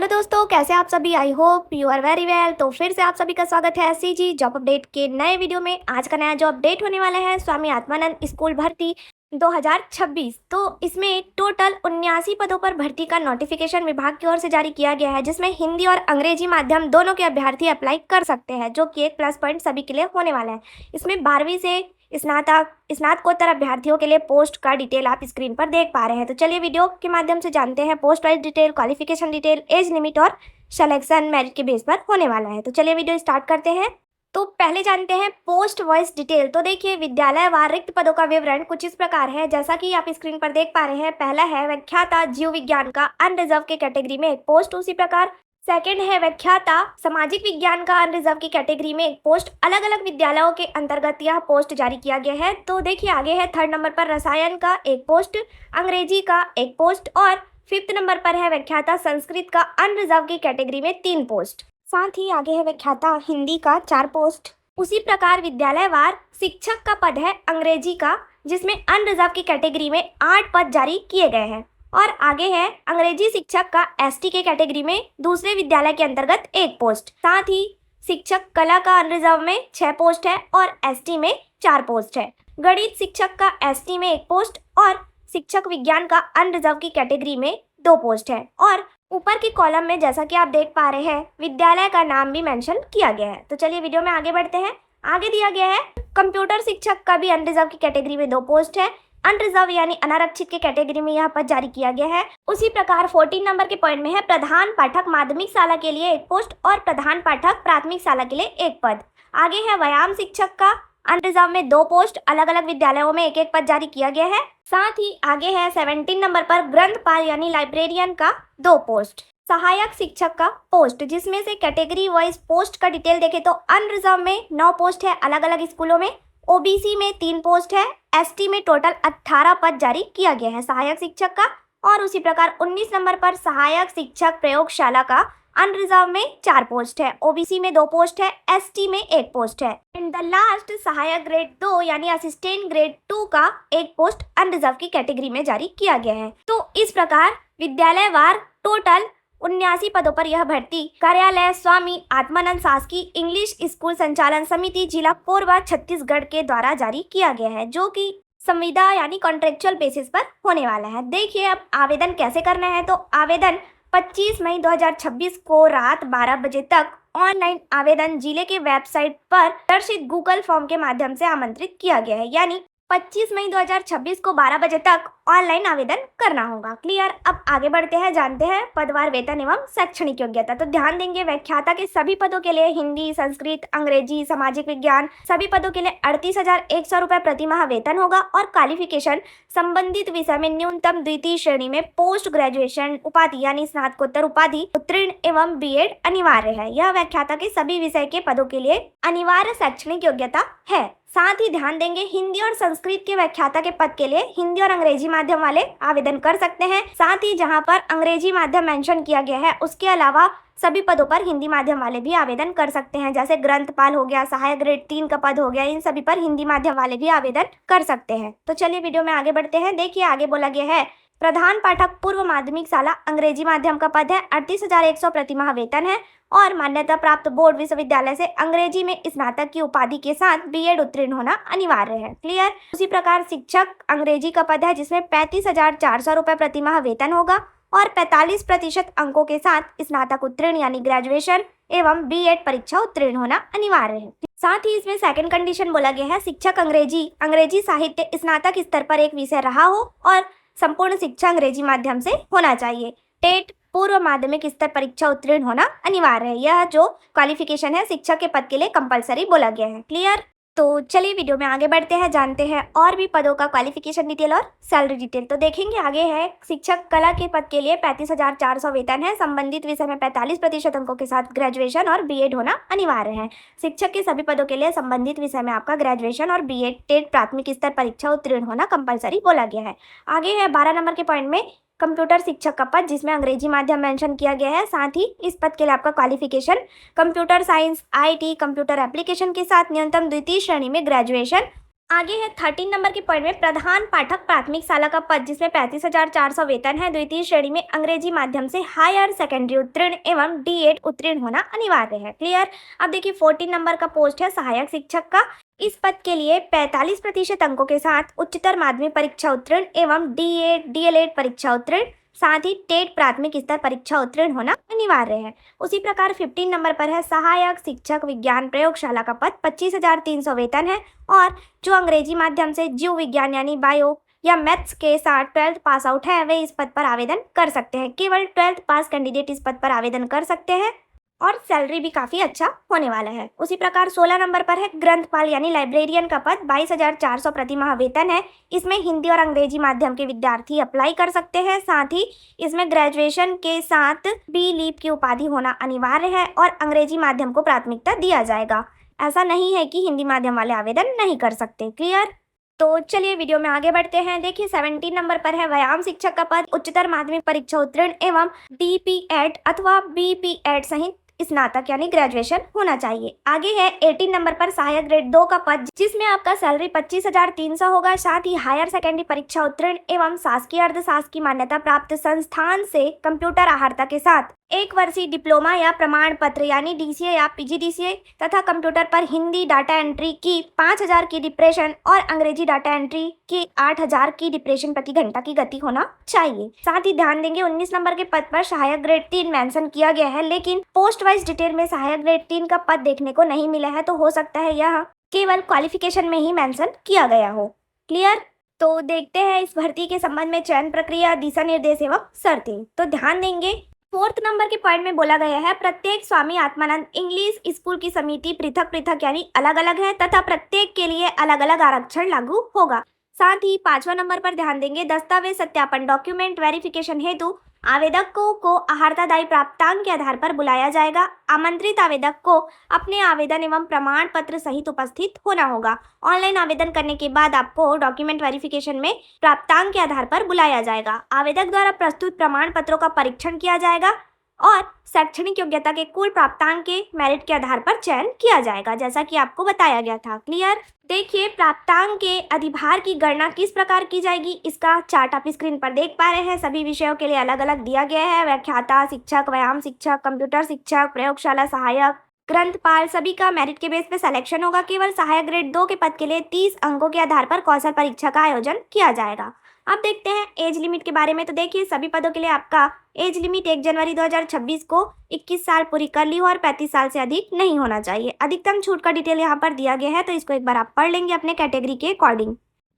Hello दोस्तों, कैसे आप सभी। I hope you are very well. तो फिर से आप सभी का स्वागत है सीजी जॉब अपडेट के नए वीडियो में। आज का नया जो अपडेट होने वाला है स्वामी आत्मानंद स्कूल भर्ती 2026। तो इसमें टोटल 79 पदों पर भर्ती का नोटिफिकेशन विभाग की ओर से जारी किया गया है, जिसमें हिंदी और अंग्रेजी माध्यम दोनों के अभ्यर्थी अप्लाई कर सकते हैं, जो कि एक प्लस पॉइंट सभी के लिए होने वाला है। इसमें 12वीं से स्नातकोत्तर अभ्यर्थियों के लिए पोस्ट का डिटेल आप स्क्रीन पर देख पा रहे हैं। तो चलिए वीडियो के माध्यम से जानते हैं post wise detail, qualification detail, age limit और सिलेक्शन मेरिट के बेस पर होने वाला है। तो चलिए वीडियो स्टार्ट करते हैं। तो पहले जानते हैं पोस्ट वाइज डिटेल। तो देखिए, विद्यालय वार रिक्त पदों का विवरण कुछ इस प्रकार है, जैसा कि आप स्क्रीन पर देख पा रहे हैं। पहला है व्याख्याता जीव विज्ञान का अनरिजर्व के कैटेगरी में एक पोस्ट। उसी प्रकार सेकंड है व्याख्याता सामाजिक विज्ञान का अनरिजर्व की कैटेगरी में एक पोस्ट। अलग अलग विद्यालयों के अंतर्गत यह पोस्ट जारी किया गया है। तो देखिए आगे है थर्ड नंबर पर रसायन का एक पोस्ट, अंग्रेजी का एक पोस्ट और फिफ्थ नंबर पर है व्याख्याता संस्कृत का अनरिजर्व की कैटेगरी में 3 पोस्ट। साथ ही आगे है व्याख्याता हिंदी का 4 पोस्ट। उसी प्रकार विद्यालयवार शिक्षक का पद है अंग्रेजी का, जिसमें अनरिजर्व की कैटेगरी में 8 पद जारी किए गए हैं। और आगे है अंग्रेजी शिक्षक का एसटी के कैटेगरी में दूसरे विद्यालय के अंतर्गत 1 पोस्ट। साथ ही शिक्षक कला का अनरिजर्व में 6 पोस्ट है और एसटी में 4 पोस्ट है। गणित शिक्षक का एसटी में 1 पोस्ट और शिक्षक विज्ञान का अनरिजर्व की कैटेगरी में 2 पोस्ट है। और ऊपर की कॉलम में जैसा कि आप देख पा रहे हैं विद्यालय का नाम भी मेंशन किया गया है। तो चलिए वीडियो में आगे बढ़ते हैं। आगे दिया गया है कंप्यूटर शिक्षक का भी अनरिजर्व की कैटेगरी में 2 पोस्ट है। अनरिजर्व यानी अनारक्षित के कैटेगरी में यह पद जारी किया गया है। उसी प्रकार 14 नंबर के पॉइंट में है प्रधान पाठक माध्यमिक शाला के लिए 1 पोस्ट और प्रधान पाठक प्राथमिक शाला के लिए 1 पद। आगे है व्यायाम शिक्षक का अनरिजर्व में 2 पोस्ट। अलग अलग विद्यालयों में 1-1 पद जारी किया गया है। साथ ही आगे है 17 नंबर पर ग्रंथपाल यानी लाइब्रेरियन का 2 पोस्ट। सहायक शिक्षक का पोस्ट, जिसमें से कैटेगरी वाइज पोस्ट का डिटेल देखें तो अनरिजर्व में 9 पोस्ट है अलग अलग स्कूलों में, ओबीसी में 3 पोस्ट है, एसटी में टोटल 18 पद जारी किया गया है सहायक शिक्षक का। और उसी प्रकार 19 नंबर पर सहायक शिक्षक प्रयोगशाला का अनरिजर्व में 4 पोस्ट है, ओबीसी में 2 पोस्ट है, एसटी में 1 पोस्ट है। एंड द लास्ट सहायक ग्रेड 2 यानी असिस्टेंट ग्रेड 2 का 1 पोस्ट अनरिजर्व की कैटेगरी में जारी किया गया है। तो इस प्रकार विद्यालयवार टोटल 79 पदों पर यह भर्ती कार्यालय स्वामी आत्मानंद शासकीय इंग्लिश स्कूल संचालन समिति जिला कोरबा छत्तीसगढ़ के द्वारा जारी किया गया है, जो कि संविदा यानी कॉन्ट्रेक्चुअल बेसिस पर होने वाला है। देखिए अब आवेदन कैसे करना है। तो आवेदन 25 मई 2026 को रात 12 बजे तक ऑनलाइन आवेदन जिले के वेबसाइट पर प्रदर्शित गूगल फॉर्म के माध्यम से आमंत्रित किया गया है। यानी 25 मई 2026 को 12 बजे तक ऑनलाइन आवेदन करना होगा। क्लियर। अब आगे बढ़ते हैं, जानते हैं पदवार वेतन एवं शैक्षणिक योग्यता। तो ध्यान देंगे व्याख्याता के सभी पदों के लिए हिंदी, संस्कृत, अंग्रेजी, सामाजिक विज्ञान सभी पदों के लिए 38,100 रुपये प्रति माह वेतन होगा। और क्वालिफिकेशन संबंधित विषय में न्यूनतम द्वितीय श्रेणी में पोस्ट ग्रेजुएशन उपाधि यानी स्नातकोत्तर उपाधि उत्तीर्ण एवं बीएड अनिवार्य है। यह व्याख्याता के सभी विषय के पदों के लिए अनिवार्य शैक्षणिक योग्यता है। साथ ही ध्यान देंगे हिंदी और संस्कृत के व्याख्याता के पद के लिए हिंदी और अंग्रेजी माध्यम वाले आवेदन कर सकते हैं। साथ ही जहां पर अंग्रेजी माध्यम मेंशन किया गया है उसके अलावा सभी पदों पर हिंदी माध्यम वाले भी आवेदन कर सकते हैं, जैसे ग्रंथपाल हो गया, सहायक ग्रेड 3 का पद हो गया, इन सभी पर हिंदी माध्यम वाले भी आवेदन कर सकते हैं। तो चलिए वीडियो में आगे बढ़ते हैं। देखिए आगे बोला गया है प्रधान पाठक पूर्व माध्यमिक शाला अंग्रेजी माध्यम का पद है, 38,100 प्रति माह वेतन है और मान्यता प्राप्त बोर्ड विश्वविद्यालय से अंग्रेजी में स्नातक की उपाधि के साथ बीएड उत्तीर्ण होना अनिवार्य है। क्लियर। उसी प्रकार शिक्षक अंग्रेजी का पद है, जिसमें 35,400 रुपये प्रति माह वेतन होगा और 45% अंकों के साथ स्नातक उत्तीर्ण यानी ग्रेजुएशन एवं बीएड परीक्षा उत्तीर्ण होना अनिवार्य है। साथ ही इसमें सेकंड कंडीशन बोला गया है शिक्षक अंग्रेजी साहित्य स्नातक स्तर पर एक विषय रहा हो और संपूर्ण शिक्षा अंग्रेजी माध्यम से होना चाहिए। टेट पूर्व माध्यमिक स्तर परीक्षा उत्तीर्ण होना अनिवार्य है। यह जो क्वालिफिकेशन है शिक्षक के पद के लिए कंपलसरी बोला गया है। क्लियर। तो चलिए वीडियो में आगे बढ़ते हैं, जानते हैं और भी पदों का क्वालिफिकेशन डिटेल और सैलरी डिटेल। तो देखेंगे आगे है शिक्षक कला के पद के लिए 35,400 वेतन है। संबंधित विषय में 45% अंकों के साथ ग्रेजुएशन और बीएड होना अनिवार्य है। शिक्षक के सभी पदों के लिए संबंधित विषय में आपका ग्रेजुएशन और बीएड टेट प्राथमिक स्तर परीक्षा उत्तीर्ण होना कंपलसरी बोला गया है। आगे है 12 नंबर के पॉइंट में कंप्यूटर शिक्षक का पद, जिसमें अंग्रेजी माध्यम मेंशन किया गया है। साथ ही इस पद के लिए आपका qualification computer science, IT, computer application के साथ न्यूनतम द्वितीय श्रेणी में ग्रेजुएशन आगे है 13 नंबर के पॉइंट में प्रधान पाठक प्राथमिक शाला का पद, जिसमें 35,400 वेतन है। द्वितीय श्रेणी में अंग्रेजी माध्यम से हायर सेकेंडरी उत्तीर्ण एवं D.Ed उत्तीर्ण होना अनिवार्य है। क्लियर। अब देखिए 14 नंबर का पोस्ट है सहायक शिक्षक का। इस पद के लिए 45% अंकों के साथ उच्चतर माध्यमिक परीक्षा उत्तीर्ण एवं D.Ed DLED परीक्षा उत्तीर्ण, साथ ही टेट प्राथमिक स्तर परीक्षा उत्तीर्ण होना अनिवार्य है। उसी प्रकार 15 नंबर पर है सहायक शिक्षक विज्ञान प्रयोगशाला का पद, 25,300 वेतन है। और जो अंग्रेजी माध्यम से जीव विज्ञान यानी बायो या मैथ्स के साथ 12th पास आउट है, वे इस पद पर आवेदन कर सकते हैं। केवल 12th पास कैंडिडेट इस पद पर आवेदन कर सकते हैं और सैलरी भी काफ़ी अच्छा होने वाला है। उसी प्रकार 16 नंबर पर है ग्रंथपाल यानी लाइब्रेरियन का पद, 22,400 प्रति माह वेतन है। इसमें हिंदी और अंग्रेजी माध्यम के विद्यार्थी अप्लाई कर सकते हैं। साथ ही इसमें ग्रेजुएशन के साथ B.Litt की उपाधि होना अनिवार्य है और अंग्रेजी माध्यम को प्राथमिकता दिया जाएगा। ऐसा नहीं है कि हिंदी माध्यम वाले आवेदन नहीं कर सकते। क्लियर। तो चलिए वीडियो में आगे बढ़ते हैं। देखिए 17 नंबर पर है व्यायाम शिक्षक का पद, उच्चतर माध्यमिक परीक्षा उत्तीर्ण एवं DP.ED अथवा BP.ED सहित स्नातक यानी ग्रेजुएशन होना चाहिए। आगे है 18 नंबर पर सहायक ग्रेड 2 का पद, जिसमें आपका सैलरी 25,300 होगा। साथ ही हायर सेकेंडरी परीक्षा उत्तीर्ण एवं शासकीय अर्धशासकीय मान्यता प्राप्त संस्थान से कंप्यूटर आहारता के साथ 1 वर्षीय डिप्लोमा या प्रमाण पत्र यानी DCA या PGDCA तथा कंप्यूटर पर हिंदी डाटा एंट्री की 5,000 की डिप्रेशन और अंग्रेजी डाटा एंट्री की 8,000 की डिप्रेशन प्रति घंटा की गति होना चाहिए। साथ ही ध्यान देंगे 19 नंबर के पद पर सहायक ग्रेड 3 मेंशन किया गया है, लेकिन पोस्ट वाइज डिटेल में सहायक ग्रेड 3 का पद देखने को नहीं मिला है, तो हो सकता है यह केवल क्वालिफिकेशन में ही मेंशन किया गया हो। क्लियर। तो देखते हैं इस भर्ती के संबंध में चयन प्रक्रिया, दिशा निर्देश एवं शर्तें। तो ध्यान देंगे 4th नंबर के पॉइंट में बोला गया है प्रत्येक स्वामी आत्मानंद इंग्लिश स्कूल की समिति पृथक पृथक यानी अलग अलग है तथा प्रत्येक के लिए अलग अलग आरक्षण लागू होगा। साथ ही 5वां नंबर पर ध्यान देंगे दस्तावेज सत्यापन डॉक्यूमेंट वेरिफिकेशन हेतु आवेदकों को अहार्तादायी प्राप्तांक के आधार पर बुलाया जाएगा। आमंत्रित आवेदक को अपने आवेदन एवं प्रमाण पत्र सहित उपस्थित होना होगा। ऑनलाइन आवेदन करने के बाद आपको डॉक्यूमेंट वेरिफिकेशन में प्राप्तांक के आधार पर बुलाया जाएगा। आवेदक द्वारा प्रस्तुत प्रमाण पत्रों का परीक्षण किया जाएगा और शैक्षणिक योग्यता के कुल प्राप्तांक के मेरिट के आधार पर चयन किया जाएगा, जैसा कि आपको बताया गया था। क्लियर। देखिए प्राप्तांक के अधिभार की गणना किस प्रकार की जाएगी, इसका चार्ट आप स्क्रीन पर देख पा रहे हैं। सभी विषयों के लिए अलग अलग दिया गया है। व्याख्याता शिक्षक, व्यायाम शिक्षक, कंप्यूटर शिक्षक, प्रयोगशाला सहायक, ग्रंथपाल, सभी का मेरिट के बेस पे सिलेक्शन होगा। केवल सहायक ग्रेड 2 के पद के लिए 30 अंकों के आधार पर कौशल परीक्षा का आयोजन किया जाएगा। अब देखते हैं एज लिमिट के बारे में। तो देखिए सभी पदों के लिए आपका एज लिमिट 1 जनवरी 2026 को 21 साल पूरी कर ली हो और 35 साल से अधिक नहीं होना चाहिए। अधिकतम छूट का डिटेल यहाँ पर दिया गया है, तो इसको एक बार आप पढ़ लेंगे अपने कैटेगरी के अकॉर्डिंग।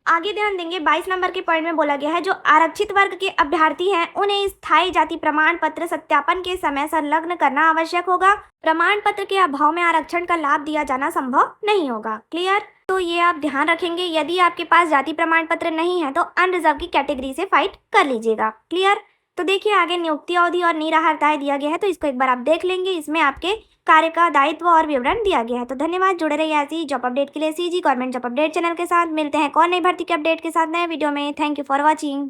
आगे ध्यान देंगे 22 नंबर के पॉइंट में बोला गया है जो आरक्षित वर्ग के अभ्यर्थी हैं उन्हें स्थायी जाति प्रमाण पत्र सत्यापन के समय संलग्न करना आवश्यक होगा। प्रमाण पत्र के अभाव में आरक्षण का लाभ दिया जाना संभव नहीं होगा। क्लियर। तो ये आप ध्यान रखेंगे, यदि आपके पास जाति प्रमाण पत्र नहीं है तो अनरिजर्व की कैटेगरी से फाइट कर लीजिएगा। क्लियर। तो देखिए आगे नियुक्ति अवधि और निराहारताएं दिया गया है, तो इसको एक बार आप देख लेंगे। इसमें आपके कार्य का दायित्व और विवरण दिया गया है। तो धन्यवाद, जुड़े रहिए ऐसी जॉब अपडेट के लिए CG government job update channel के साथ। मिलते हैं एक और नई भर्ती के अपडेट के साथ नए वीडियो में। Thank you for watching.